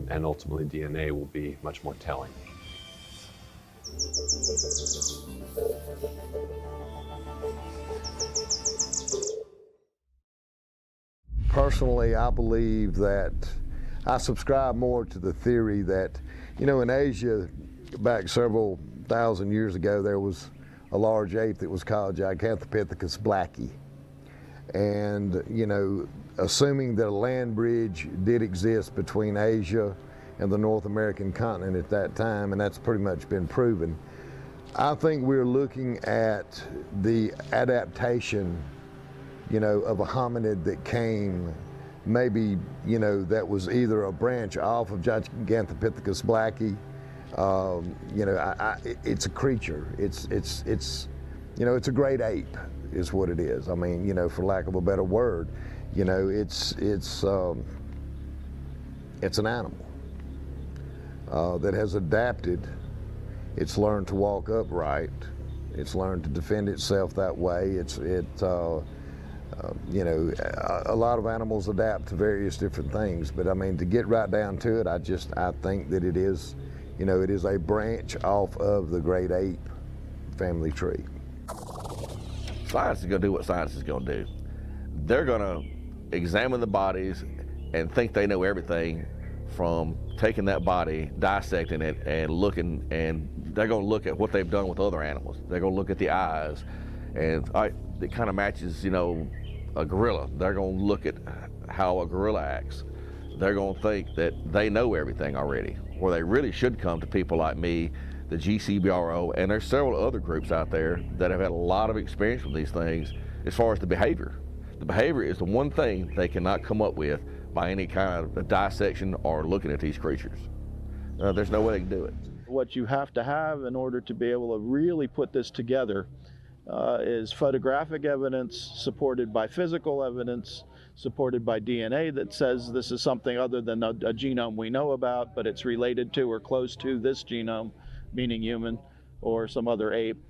and ultimately DNA will be much more telling. Personally, I believe that I subscribe more to the theory that, in Asia, back several thousand years ago, there was a large ape that was called Gigantopithecus blacki. And, assuming that a land bridge did exist between Asia and the North American continent at that time, and that's pretty much been proven, I think we're looking at the adaptation, of a hominid that came maybe, that was either a branch off of Gigantopithecus blacki. It's a creature. It's a great ape is what it is. I mean, for lack of a better word, it's an animal that has adapted. It's learned to walk upright. It's learned to defend itself that way. A lot of animals adapt to various different things, but I mean, to get right down to it, I think that it is, it is a branch off of the great ape family tree. Science is going to do what science is going to do. They're going to examine the bodies and think they know everything from taking that body, dissecting it, and looking, and they're going to look at what they've done with other animals. They're going to look at the eyes, and it kind of matches, a gorilla. They're going to look at how a gorilla acts. They're going to think that they know everything already, where they really should come to people like me, the GCBRO, and there's several other groups out there that have had a lot of experience with these things as far as the behavior. The behavior is the one thing they cannot come up with by any kind of a dissection or looking at these creatures. There's no way they can do it. What you have to have in order to be able to really put this together is photographic evidence supported by physical evidence, supported by DNA that says this is something other than a genome we know about, but it's related to or close to this genome, meaning human or some other ape.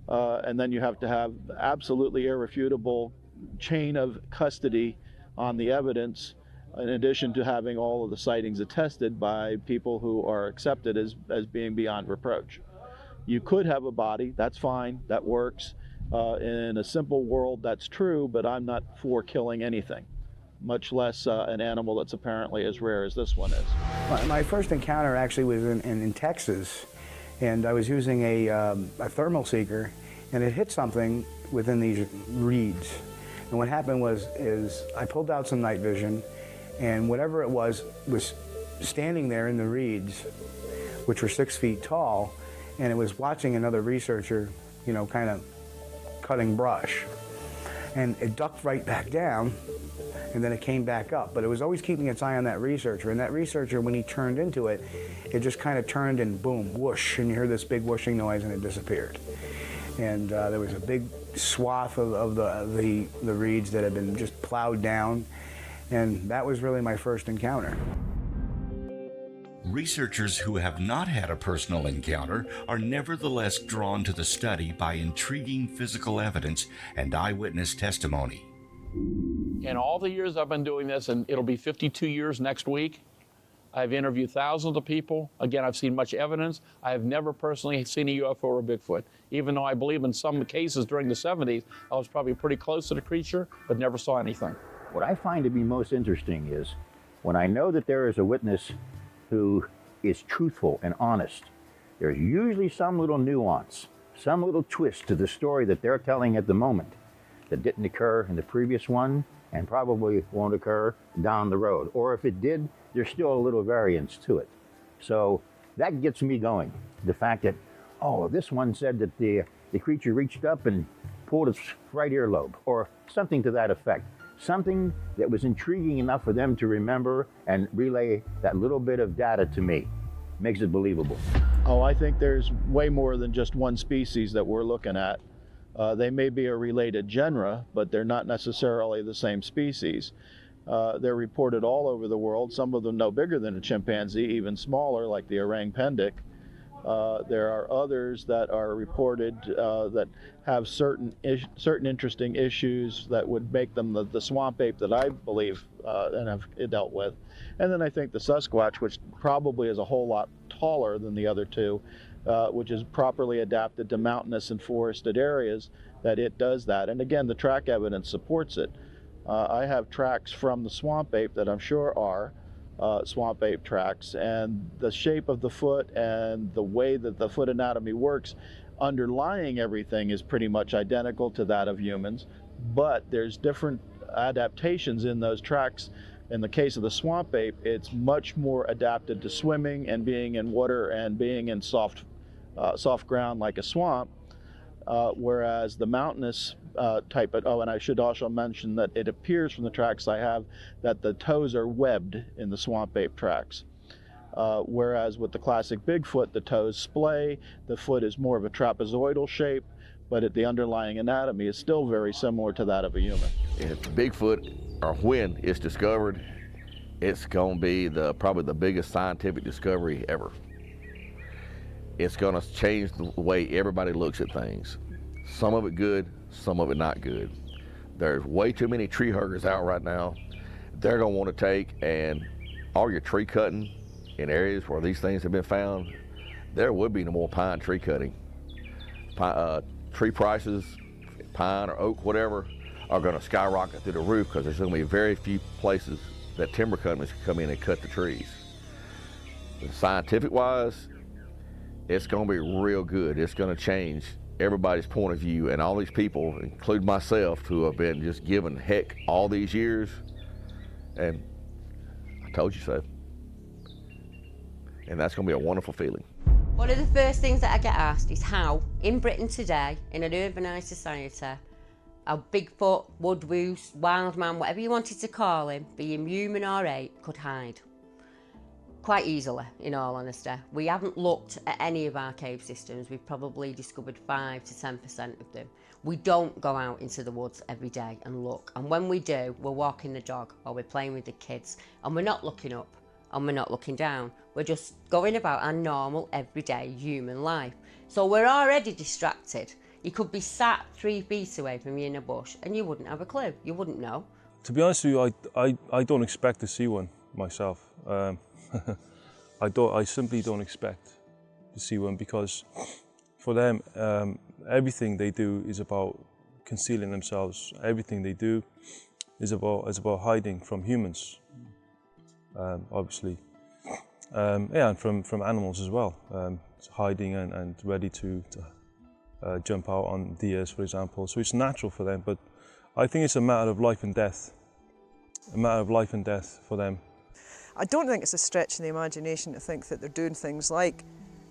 And then you have to have absolutely irrefutable chain of custody on the evidence, in addition to having all of the sightings attested by people who are accepted as being beyond reproach. You could have a body, that's fine, that works. In a simple world, that's true, but I'm not for killing anything, much less an animal that's apparently as rare as this one is. My first encounter actually was in Texas, and I was using a thermal seeker, and it hit something within these reeds. And what happened is I pulled out some night vision, and whatever it was standing there in the reeds, which were 6 feet tall, and it was watching another researcher, kind of cutting brush. And it ducked right back down, and then it came back up. But it was always keeping its eye on that researcher. And that researcher, when he turned into it, it just kind of turned and boom, whoosh, and you heard this big whooshing noise, and it disappeared. And there was a big swath of the reeds that had been just plowed down, and that was really my first encounter. Researchers who have not had a personal encounter are nevertheless drawn to the study by intriguing physical evidence and eyewitness testimony. In all the years I've been doing this, and it'll be 52 years next week, I've interviewed thousands of people. Again, I've seen much evidence. I have never personally seen a UFO or a Bigfoot, even though I believe in some cases during the 70s, I was probably pretty close to the creature, but never saw anything. What I find to be most interesting is when I know that there is a witness who is truthful and honest, there's usually some little nuance, some little twist to the story that they're telling at the moment that didn't occur in the previous one and probably won't occur down the road. Or if it did, there's still a little variance to it. So that gets me going. The fact that, oh, this one said that the creature reached up and pulled its right earlobe, or something to that effect. Something that was intriguing enough for them to remember and relay that little bit of data to me. Makes it believable. Oh, I think there's way more than just one species that we're looking at. They may be a related genera, but they're not necessarily the same species. They're reported all over the world, some of them no bigger than a chimpanzee, even smaller, like the orang pendek. There are others that are reported that have certain interesting issues that would make them the swamp ape that I believe and have dealt with. And then I think the Sasquatch, which probably is a whole lot taller than the other two, which is properly adapted to mountainous and forested areas, that it does that. And again, the track evidence supports it. I have tracks from the swamp ape that I'm sure are swamp ape tracks, and the shape of the foot and the way that the foot anatomy works underlying everything is pretty much identical to that of humans, but there's different adaptations in those tracks. In the case of the swamp ape, it's much more adapted to swimming and being in water and being in soft ground like a swamp, whereas the mountainous type of, and I should also mention that it appears from the tracks I have that the toes are webbed in the swamp ape tracks. Whereas with the classic Bigfoot, the toes splay, the foot is more of a trapezoidal shape, but the underlying anatomy is still very similar to that of a human. If Bigfoot, or when it's discovered, it's going to be probably the biggest scientific discovery ever. It's going to change the way everybody looks at things. Some of it good, some of it not good. There's way too many tree huggers out right now. They're going to want to take and all your tree cutting in areas where these things have been found, there would be no more pine tree cutting. Tree prices, pine or oak, whatever, are going to skyrocket through the roof because there's going to be very few places that timber companies can come in and cut the trees. Scientific wise, it's going to be real good. It's going to change everybody's point of view, and all these people, including myself, who have been just given heck all these years, and I told you so. And that's going to be a wonderful feeling. One of the first things that I get asked is how, in Britain today, in an urbanised society, a Bigfoot, woodwoose, wild man, whatever you wanted to call him, be him human or ape, could hide. Quite easily, in all honesty. We haven't looked at any of our cave systems. We've probably discovered 5 to 10% of them. We don't go out into the woods every day and look. And when we do, we're walking the dog or we're playing with the kids. And we're not looking up and we're not looking down. We're just going about our normal, everyday human life. So we're already distracted. You could be sat 3 feet away from you in a bush and you wouldn't have a clue. You wouldn't know. To be honest with you, I don't expect to see one myself. I simply don't expect to see one because for them, everything they do is about concealing themselves. Everything they do is about hiding from humans, obviously. And from animals as well. Hiding and ready to jump out on deers, for example. So it's natural for them, but I think it's a matter of life and death. A matter of life and death for them. I don't think it's a stretch in the imagination to think that they're doing things like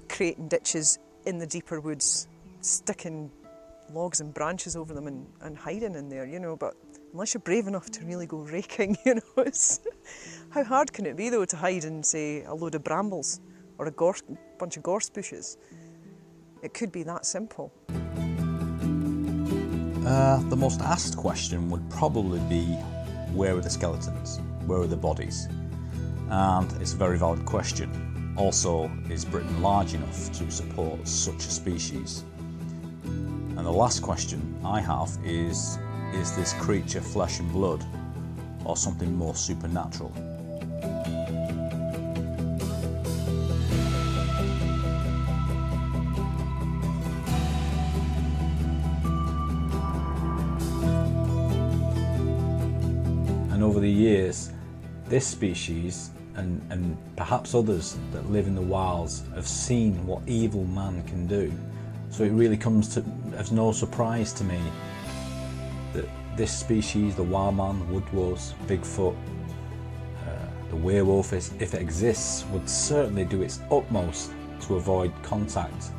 creating ditches in the deeper woods, sticking logs and branches over them and hiding in there, you know, but unless you're brave enough to really go raking, you know, how hard can it be though to hide in, say, a load of brambles or a bunch of gorse bushes? It could be that simple. The most asked question would probably be, where are the skeletons? Where are the bodies? And it's a very valid question. Also, is Britain large enough to support such a species? And the last question I have is this creature flesh and blood or something more supernatural? the years, this species and perhaps others that live in the wilds have seen what evil man can do. So it really comes as no surprise to me that this species, the wild man, woodwose, Bigfoot, the werewolf, if it exists, would certainly do its utmost to avoid contact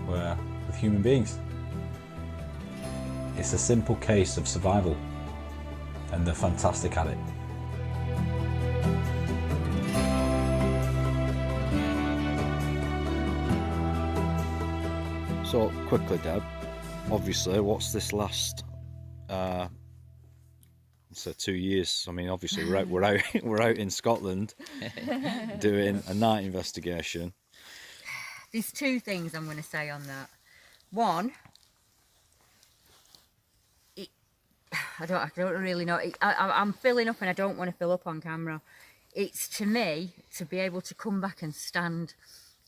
with human beings. It's a simple case of survival, and they're fantastic at it. So quickly, Deb, obviously, what's this last 2 years? I mean, obviously we're out in Scotland doing a night investigation. There's two things I'm going to say on that. One, I don't really know. I'm filling up and I don't want to fill up on camera. It's, to me, to be able to come back and stand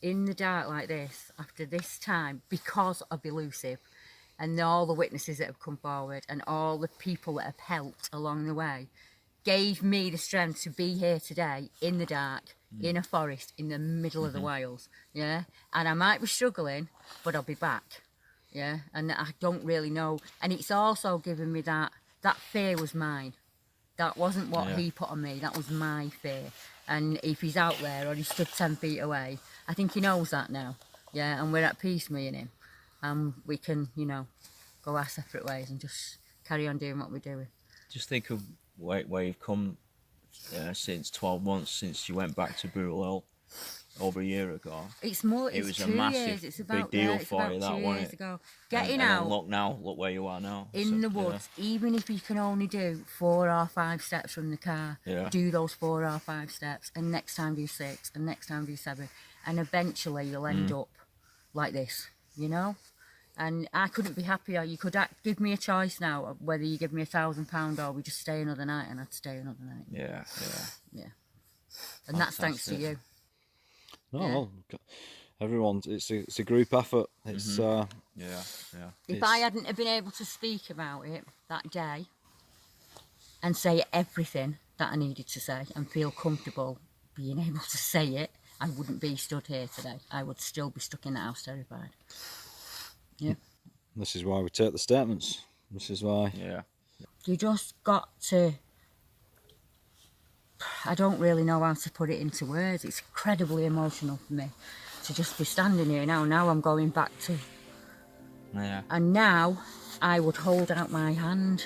in the dark like this after this time because of Elusive and all the witnesses that have come forward and all the people that have helped along the way gave me the strength to be here today in the dark, in a forest, in the middle of the Wales, yeah? And I might be struggling, but I'll be back, yeah? And I don't really know. And it's also given me that fear was mine. That wasn't what he put on me, that was my fear. And if he's out there or he stood 10 feet away, I think he knows that now, yeah? And we're at peace, me and him. We can, go our separate ways and just carry on doing what we're doing. Just think of where you've come since 12 months since you went back to Burial Hill over a year ago. It's more. It was it's a 2 massive, years. It's about, big deal it's for about you. 2 That years wasn't it? ago. Getting and out. Look where you are now. In the woods, even if you can only do 4 or 5 steps from the car, do those 4 or 5 steps, and next time do 6, and next time do 7, and eventually you'll end up like this, And I couldn't be happier. You could give me a choice now of whether you give me £1,000 or we just stay another night, and I'd stay another night. Yeah. And that's thanks to you. No, well, everyone's. It's a group effort. It's If I hadn't have been able to speak about it that day and say everything that I needed to say and feel comfortable being able to say it, I wouldn't be stood here today. I would still be stuck in the house terrified. Yeah. This is why we take the statements. This is why. Yeah. You just got to. I don't really know how to put it into words. It's incredibly emotional for me to just be standing here now. Now I'm going back to. Yeah. And now I would hold out my hand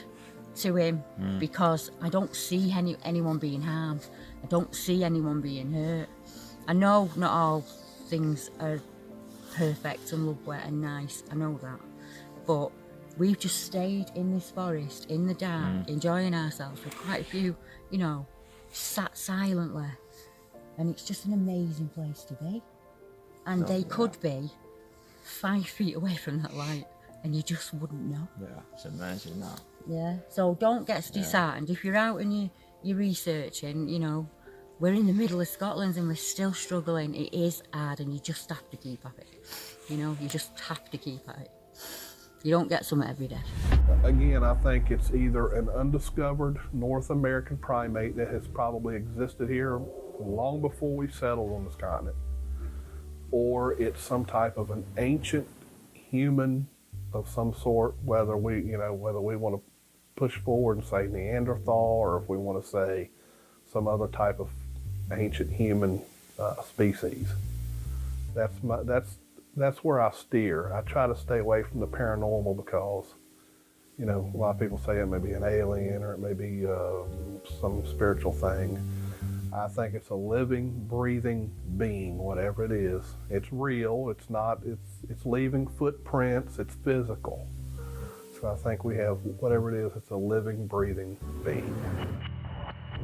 to him because I don't see anyone being harmed. I don't see anyone being hurt. I know not all things are perfect and lovely and nice. I know that. But we've just stayed in this forest, in the dark, enjoying ourselves with quite a few, sat silently. And it's just an amazing place to be. And they could be 5 feet away from that light and you just wouldn't know. Yeah, it's amazing that. Yeah, so don't get disheartened. If you're out and you're researching, we're in the middle of Scotland and we're still struggling. It is hard and you just have to keep at it. You just have to keep at it. You don't get some every day. Again, I think it's either an undiscovered North American primate that has probably existed here long before we settled on this continent, or it's some type of an ancient human of some sort, whether we want to push forward and say Neanderthal, or if we want to say some other type of ancient human species. That's where I steer. I try to stay away from the paranormal because, a lot of people say it may be an alien or it may be some spiritual thing. I think it's a living, breathing being, whatever it is. It's real. It's not. It's leaving footprints. It's physical. So I think we have whatever it is. It's a living, breathing being.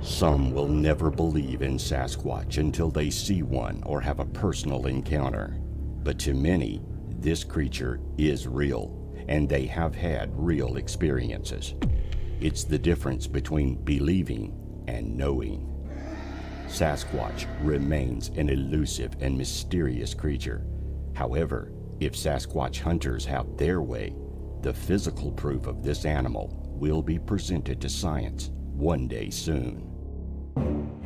Some will never believe in Sasquatch until they see one or have a personal encounter. But to many, this creature is real, and they have had real experiences. It's the difference between believing and knowing. Sasquatch remains an elusive and mysterious creature. However, if Sasquatch hunters have their way, the physical proof of this animal will be presented to science one day soon. you.